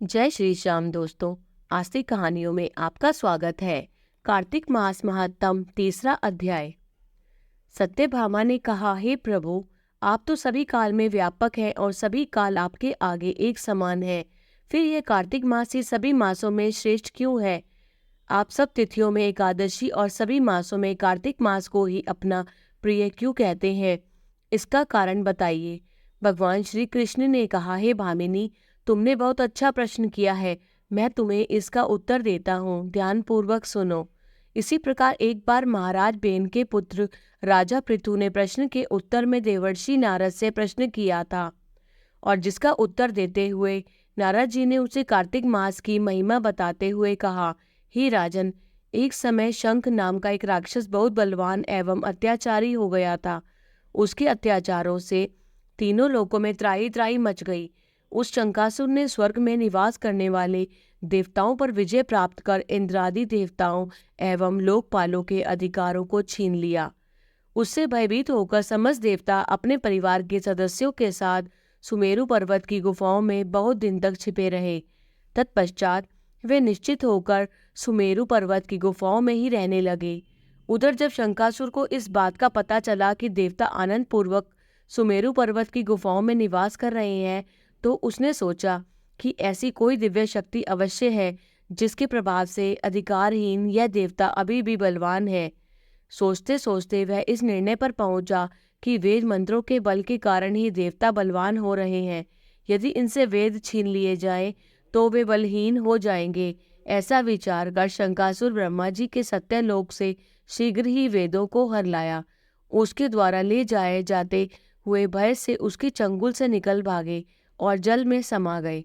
जय श्री श्याम दोस्तों। आस्तिक कहानियों में आपका स्वागत है। कार्तिक मास महात्म तीसरा अध्याय। सत्यभामा ने कहा, हे प्रभु, आप तो सभी काल में व्यापक हैं और सभी काल आपके आगे एक समान है। फिर यह कार्तिक मास ही सभी मासों में श्रेष्ठ क्यों है? आप सब तिथियों में एकादशी और सभी मासों में कार्तिक मास को ही अपना प्रिय क्यों कहते हैं? इसका कारण बताइए। भगवान श्री कृष्ण ने कहा, हे भामिनी, तुमने बहुत अच्छा प्रश्न किया है। मैं तुम्हें इसका उत्तर देता हूँ, ध्यानपूर्वक सुनो। इसी प्रकार एक बार महाराज बेन के पुत्र राजा पृथु ने प्रश्न के उत्तर में देवर्षि नारद से प्रश्न किया था, और जिसका उत्तर देते हुए नारद जी ने उसे कार्तिक मास की महिमा बताते हुए कहा, हे राजन, एक समय शंख नाम का एक राक्षस बहुत बलवान एवं अत्याचारी हो गया था। उसके अत्याचारों से तीनों लोकों में त्राही त्राही मच गई। उस शंकासुर ने स्वर्ग में निवास करने वाले देवताओं पर विजय प्राप्त कर इंद्रादि देवताओं एवं लोकपालों के अधिकारों को छीन लिया। उससे भयभीत होकर समस्त देवता अपने परिवार के सदस्यों के साथ सुमेरु पर्वत की गुफाओं में बहुत दिन तक छिपे रहे। तत्पश्चात वे निश्चित होकर सुमेरु पर्वत की गुफाओं में ही रहने लगे। उधर जब शंकासुर को इस बात का पता चला कि देवता आनंद पूर्वक सुमेरु पर्वत की गुफाओं में निवास कर रहे हैं, तो उसने सोचा कि ऐसी कोई दिव्य शक्ति अवश्य है जिसके प्रभाव से अधिकारहीन यह देवता अभी भी बलवान है। सोचते सोचते वह इस निर्णय पर पहुंचा कि वेद मंत्रों के बल के कारण ही देवता बलवान हो रहे हैं। यदि इनसे वेद छीन लिए जाएं तो वे बलहीन हो जाएंगे। ऐसा विचार कर शंकासुर ब्रह्मा जी के सत्यलोक से शीघ्र ही वेदों को हर लाया। उसके द्वारा ले जाए जाते हुए भय से उसके चंगुल से निकल भागे और जल में समा गए।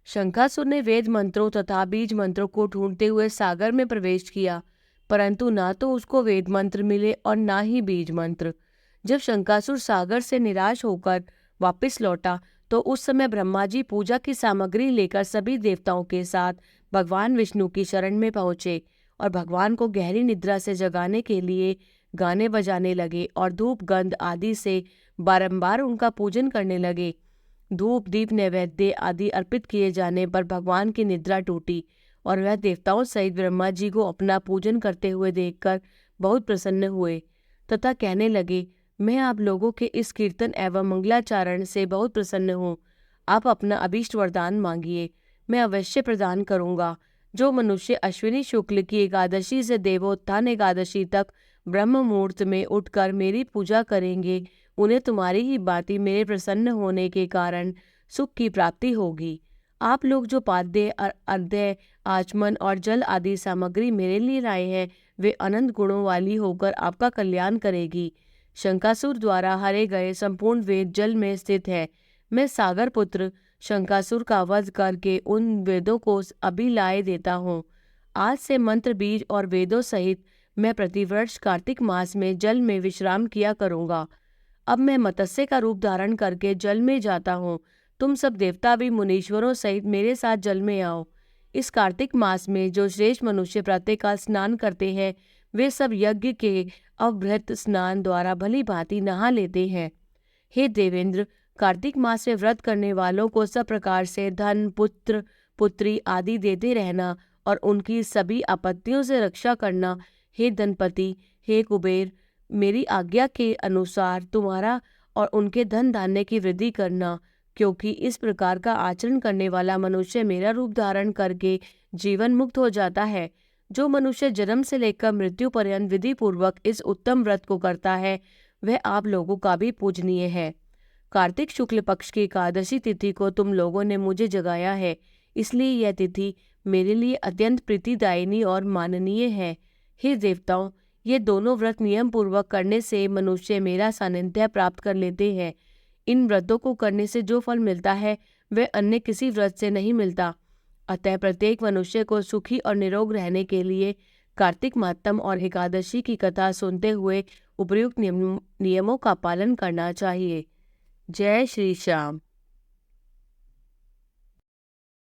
शंकासुर ने वेद मंत्रों तथा बीज मंत्रों को ढूंढते हुए सागर में प्रवेश किया, परंतु ना तो उसको वेद मंत्र मिले और ना ही बीज मंत्र। जब शंकासुर सागर से निराश होकर वापस लौटा, तो उस समय ब्रह्मा जी पूजा की सामग्री लेकर सभी देवताओं के साथ भगवान विष्णु की शरण में पहुंचे और भगवान को गहरी निद्रा से जगाने के लिए गाने बजाने लगे और धूप गंध आदि से बारंबार उनका पूजन करने लगे। धूप दीप नैवेद्य आदि अर्पित किए जाने पर भगवान की निद्रा टूटी और वह देवताओं सहित ब्रह्मा जी को अपना पूजन करते हुए देखकर बहुत प्रसन्न हुए तथा कहने लगे, मैं आप लोगों के इस कीर्तन एवं मंगलाचरण से बहुत प्रसन्न हूँ। आप अपना अभीष्ट वरदान मांगिए, मैं अवश्य प्रदान करूँगा। जो मनुष्य अश्विनी शुक्ल की एकादशी से देवोत्थान एकादशी तक ब्रह्म मुहूर्त में उठकर मेरी पूजा करेंगे, उन्हें तुम्हारी ही बातें मेरे प्रसन्न होने के कारण सुख की प्राप्ति होगी। आप लोग जो पाद्य अर्घ्य आचमन और जल आदि सामग्री मेरे लिए लाए हैं, वे अनंत गुणों वाली होकर आपका कल्याण करेगी। शंकासुर द्वारा हरे गए संपूर्ण वेद जल में स्थित है। मैं सागर पुत्र शंकासुर का वध करके उन वेदों को अभी लाए देता हूँ। आज से मंत्र बीज और वेदों सहित मैं प्रतिवर्ष कार्तिक मास में जल में विश्राम किया करूँगा। अब मैं मत्स्य का रूप धारण करके जल में जाता हूँ। तुम सब देवता भी मुनीश्वरों सहित मेरे साथ जल में आओ। इस कार्तिक मास में जो श्रेष्ठ मनुष्य प्रातःकाल स्नान करते हैं, वे सब यज्ञ के अवभृत स्नान द्वारा भली भांति नहा लेते हैं। हे देवेंद्र, कार्तिक मास में व्रत करने वालों को सब प्रकार से धन, पुत्र पुत्री आदि देते रहना और उनकी सभी आपत्तियों से रक्षा करना। हे धनपति, हे कुबेर, मेरी आज्ञा के अनुसार तुम्हारा और उनके धन धान्य की वृद्धि करना, क्योंकि इस प्रकार का आचरण करने वाला मनुष्य मेरा रूप धारण करके जीवन मुक्त हो जाता है। जो मनुष्य जन्म से लेकर मृत्यु पर्यंत विधि पूर्वक इस उत्तम व्रत को करता है, वह आप लोगों का भी पूजनीय है। कार्तिक शुक्ल पक्ष की एकादशी तिथि को तुम लोगों ने मुझे जगाया है, इसलिए यह तिथि मेरे लिए अत्यंत प्रीतिदायिनी और माननीय है। हे देवताओं, ये दोनों व्रत नियम पूर्वक करने से मनुष्य मेरा सानिध्य प्राप्त कर लेते हैं। इन व्रतों को करने से जो फल मिलता है, वह अन्य किसी व्रत से नहीं मिलता। अतः प्रत्येक मनुष्य को सुखी और निरोग रहने के लिए कार्तिक मातम और एकादशी की कथा सुनते हुए उपयुक्त नियमों का पालन करना चाहिए। जय श्री श्याम।